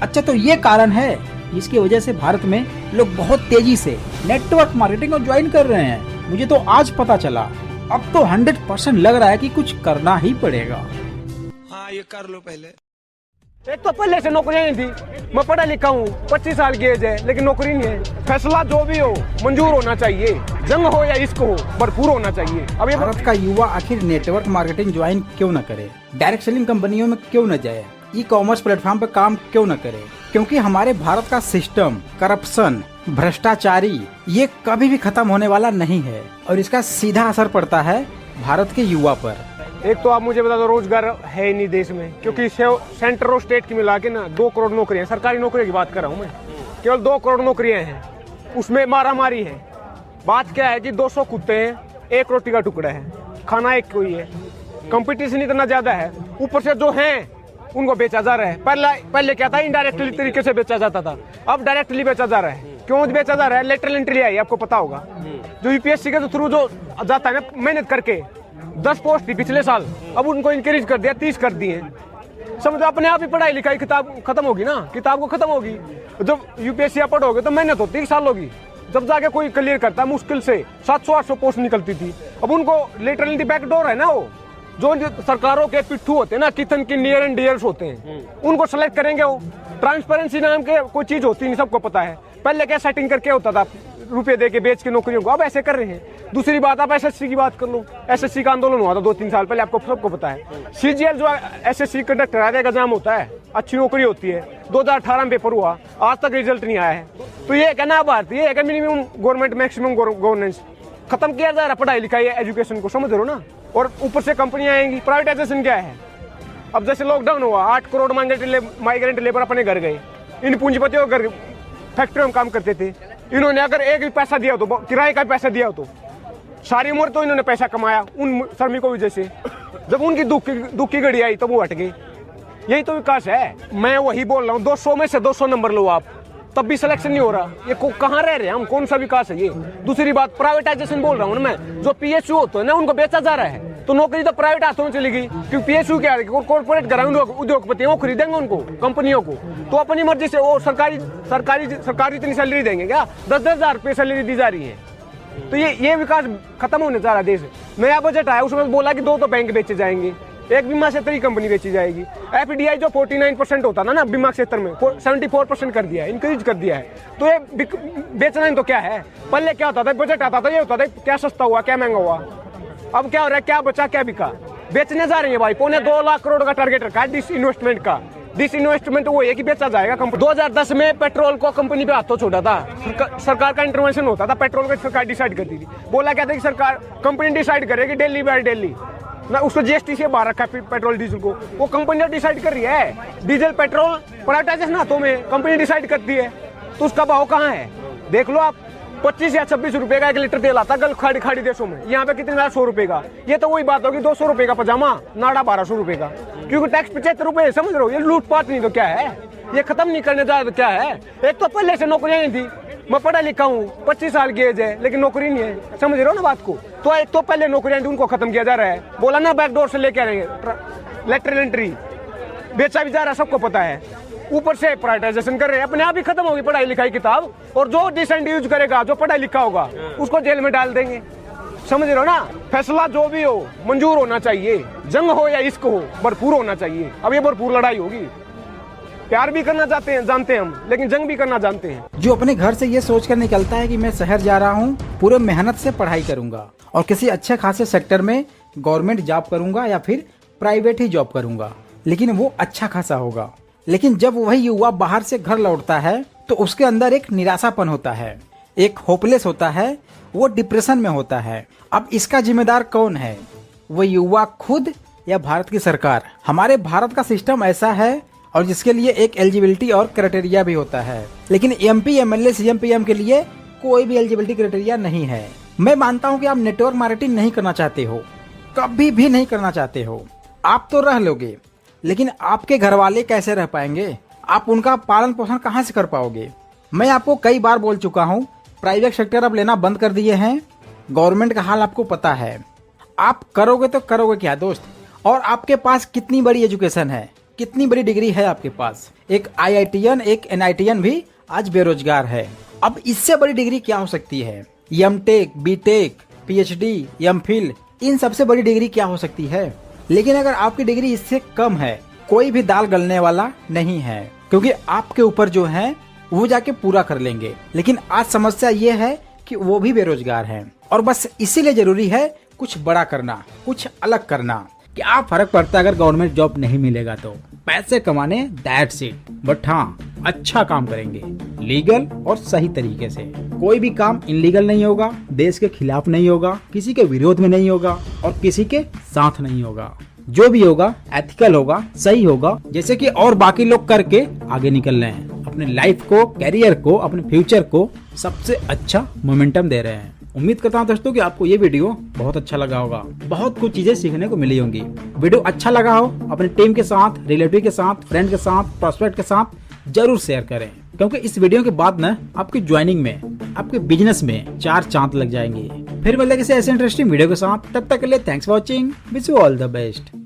अच्छा, तो ये कारण है जिसकी वजह से भारत में लोग बहुत तेजी से नेटवर्क मार्केटिंग को ज्वाइन कर रहे हैं। मुझे तो आज पता चला। अब तो 100% लग रहा है कि कुछ करना ही पड़ेगा। हाँ, ये कर लो पहले। एक तो पहले से नौकरियां नहीं थी। मैं पढ़ा लिखा हूँ, 25 साल की एज है, लेकिन नौकरी नहीं है। फैसला जो भी हो मंजूर होना चाहिए, जंग हो या इश्क हो, भरपूर होना चाहिए। अब ये भारत का युवा आखिर नेटवर्क मार्केटिंग ज्वाइन क्यों न करे, डायरेक्ट सेलिंग कंपनियों में क्यों न जाए, ई कॉमर्स प्लेटफॉर्म पर काम क्यों न करे? क्योंकि हमारे भारत का सिस्टम, करप्शन, भ्रष्टाचारी ये कभी भी खत्म होने वाला नहीं है और इसका सीधा असर पड़ता है भारत के युवा पर। एक तो आप मुझे बता दो, रोजगार है ही नहीं देश में, क्योंकि सेंटर और स्टेट की मिला के ना 2 करोड़ नौकरियां, सरकारी नौकरियों की बात कर रहा हूँ मैं, केवल 2 करोड़ नौकरियां हैं, उसमें मारामारी है। बात क्या है कि 200 कुत्ते हैं, 1 रोटी का टुकड़ा है, खाना एक कोई है, कंपटीशन इतना ज्यादा है, ऊपर से जो है उनको बेचा जा रहा है। पहले क्या था, इनडायरेक्टली तरीके से बेचा जाता था, अब डायरेक्टली बेचा जा रहा है। क्यों बेचा जा रहा है? लेटरल एंट्री आई, आपको पता होगा। जो यूपीएससी के थ्रू जो जाता है ना, मेहनत करके 10 पोस्ट थी पिछले साल, अब उनको इंक्रीज कर दिया, 30 कर दिए। समझो अपने आप ही पढ़ाई लिखाई किताब खत्म होगी ना, किताब को खत्म होगी। जब यूपीएससी आप पढ़ोगे तो मेहनत होती 1 साल होगी, जब जाके कोई क्लियर करता है मुश्किल से 700-800 पोस्ट निकलती थी। अब उनको लेटरली बैकडोर है ना, वो जो सरकारों के पिट्ठू होते हैं ना, किचन के नियर एंड डियर्स होते हैं, उनको सेलेक्ट करेंगे। वो ट्रांसपेरेंसी नाम के कोई चीज होती नहीं, सबको पता है। पहले क्या सेटिंग करके होता था, रुपए दे के बेच के नौकरियों को, अब ऐसे कर रहे हैं। दूसरी बात, आप एसएससी की बात कर लो, एसएससी का आंदोलन हुआ था 2-3 साल पहले, आपको सबको पता है। सीजीएल जो एसएससी कंडक्टर आधे का एग्जाम होता है, अच्छी नौकरी होती है, 2018 में पेपर हुआ, आज तक रिजल्ट नहीं आया है। तो ये कहना भारतीय है, मिनिमम गवर्नमेंट मैक्सिमम गवर्नेंस खत्म किया जा रहा है, पढ़ाई लिखाई एजुकेशन को, समझ रहे हो ना। और ऊपर से कंपनियां आएंगी। प्राइवेटाइजेशन क्या है? अब जैसे लॉकडाउन हुआ, 8 करोड़ माइग्रेंट लेबर अपने घर गए। इन पूंजीपतियों घर फैक्ट्री में काम करते थे, इन्होंने अगर एक भी पैसा दिया हो तो, किराए का पैसा दिया हो तो, सारी उम्र तो इन्होंने पैसा कमाया उन श्रमिकों की वजह से। जब उनकी दुख की घड़ी आई तो वो हट गए। यही तो विकास है। मैं वही बोल रहा हूँ, 200 में से 200 नंबर लो आप, तब भी सिलेक्शन नहीं हो रहा। ये कहाँ रह रहे हैं हम? कौन सा विकास है ये? दूसरी बात, प्राइवेटाइजेशन बोल रहा हूँ ना मैं। जो पीएसयू होते हैं ना, उनको बेचा जा रहा है, तो नौकरी तो प्राइवेट हाथों में चली गई। क्योंकि पीएसयू क्या है, कॉर्पोरेट ग्राउंड उद्योगपति वो खरीदेंगे उनको, कंपनियों को, तो अपनी मर्जी से वो सरकारी इतनी सैलरी देंगे क्या? 10-10 हजार रुपये सैलरी दी जा रही है। तो ये विकास खत्म होने जा रहा है देश। नया बजट आया, उसमें बोला कि 2 तो बैंक बेचे जाएंगे, एक बीमा क्षेत्र की कंपनी बेची जाएगी। एफडीआई जो 49% होता ना बीमा क्षेत्र में, 74% कर दिया है, इंक्रीज कर दिया है। तो ये बेचना ही तो क्या है? पहले क्या होता था, बजट आता था, ये होता था क्या सस्ता हुआ क्या महंगा हुआ। अब क्या हो रहा है, क्या बचा क्या बिका? बेचने जा रहे हैं भाई। 2.25 लाख करोड़ का टारगेट रखा है डिस इन्वेस्टमेंट का। डिस इन्वेस्टमेंट वो है कि बेचा जाएगा कंपनी। 2010 में पेट्रोल को कंपनी पे हाथों छोड़ा था, सरकार का इंटरवेंशन होता था, पेट्रोल का सरकार डिसाइड करती थी। बोला क्या था कि सरकार कंपनी डिसाइड करेगी डेली बाय डेली ना, उसको जीएसटी से बाहर रखा है पेट्रोल डीजल को, वो कंपनी डिसाइड कर रही है। डीजल पेट्रोल प्राइवेटाइजेशन हाथों में, कंपनी डिसाइड करती है, तो उसका भाव कहाँ है? देख लो आप, 25 या 26 रुपए का 1 लीटर तेल आता गल्फ खाड़ी देशों में, यहाँ पे कितने 100 रुपए का। ये तो वही बात होगी, 200 रुपए का पजामा, नाड़ा 1200 रुपए का, क्योंकि टैक्स 75 रुपए। समझ रहे हो, ये लूटपाट नहीं तो क्या है? ये खत्म नहीं करने जा तो क्या है? एक तो पहले से नौकरियां नहीं थी। मैं पढ़ा लिखा हूँ, 25 साल की एज है, लेकिन नौकरी नहीं है। समझ रहे हो ना बात को? तो एक तो पहले नौकरियां थी, उनको खत्म किया जा रहा है। बोला ना बैकडोर से लेके आएंगे, लेटरल एंट्री बेचा भी जा रहा है, सबको पता है। ऊपर से प्राइवेटाइजेशन कर रहे हैं, अपने आप ही खत्म होगी पढ़ाई लिखाई किताब। और जो डिसेंट यूज करेगा, जो पढ़ा लिखा होगा, उसको जेल में डाल देंगे। समझ रहे हो ना? फैसला जो भी हो मंजूर होना चाहिए, जंग हो या इश्क हो, भरपूर होना चाहिए। अब ये भरपूर लड़ाई होगी। प्यार भी करना चाहते हैं, जानते हैं हम, लेकिन जंग भी करना जानते हैं। जो अपने घर से ये सोचकर निकलता है कि मैं शहर जा रहा हूँ, पूरे मेहनत से पढ़ाई करूंगा और किसी अच्छे खासे सेक्टर में गवर्नमेंट जॉब करूंगा या फिर प्राइवेट ही जॉब करूंगा, लेकिन वो अच्छा खासा होगा। लेकिन जब वही युवा बाहर से घर लौटता है तो उसके अंदर एक निराशापन होता है, एक होपलेस होता है, वो डिप्रेशन में होता है। अब इसका जिम्मेदार कौन है? वो युवा खुद या भारत की सरकार? हमारे भारत का सिस्टम ऐसा है और जिसके लिए एक एलिजिबिलिटी और क्राइटेरिया भी होता है, लेकिन एमपी, एमएलए, सीएम, पीएम के लिए कोई भी एलिजिबिलिटी क्राइटेरिया नहीं है। मैं मानता हूं कि आप नेटवर्क मार्केटिंग नहीं करना चाहते हो, कभी भी नहीं करना चाहते हो। आप तो रह लोगे, लेकिन आपके घर वाले कैसे रह पाएंगे? आप उनका पालन पोषण कहाँ से कर पाओगे? मैं आपको कई बार बोल चुका हूँ, प्राइवेट सेक्टर अब लेना बंद कर दिए हैं। गवर्नमेंट का हाल आपको पता है। आप करोगे तो करोगे क्या दोस्त? और आपके पास कितनी बड़ी एजुकेशन है, कितनी बड़ी डिग्री है आपके पास। एक IITian एक NITian भी आज बेरोजगार है। अब इससे बड़ी डिग्री क्या हो सकती है। MTech, BTech, PhD, MPhil, इन सबसे बड़ी डिग्री क्या हो सकती है। लेकिन अगर आपकी डिग्री इससे कम है, कोई भी दाल गलने वाला नहीं है, क्योंकि आपके ऊपर जो है वो जाके पूरा कर लेंगे। लेकिन आज समस्या ये है कि वो भी बेरोजगार हैं और बस इसीलिए जरूरी है कुछ बड़ा करना, कुछ अलग करना। क्या फर्क पड़ता है अगर गवर्नमेंट जॉब नहीं मिलेगा तो, पैसे कमाने दैट्स इट। बट हाँ, अच्छा काम करेंगे, लीगल और सही तरीके से। कोई भी काम इनलीगल नहीं होगा, देश के खिलाफ नहीं होगा, किसी के विरोध में नहीं होगा और किसी के साथ नहीं होगा। जो भी होगा एथिकल होगा, सही होगा, जैसे कि और बाकी लोग करके आगे निकल रहे हैं, अपने लाइफ को, कैरियर को, अपने फ्यूचर को सबसे अच्छा मोमेंटम दे रहे हैं। उम्मीद करता हूँ दोस्तों कि आपको ये वीडियो बहुत अच्छा लगा होगा, बहुत कुछ चीजें सीखने को मिली होंगी। वीडियो अच्छा लगा हो अपनी टीम के साथ, रिलेटिव के साथ, फ्रेंड के साथ, प्रोस्पेक्ट के साथ जरूर शेयर करें, क्योंकि इस वीडियो के बाद ना आपकी ज्वाइनिंग में, आपके बिजनेस में 4 चांद लग जाएंगे। फिर मिलते किसी ऐसे इंटरेस्टिंग वीडियो के साथ, तब तक के लिए thanks for watching, wish you all the best.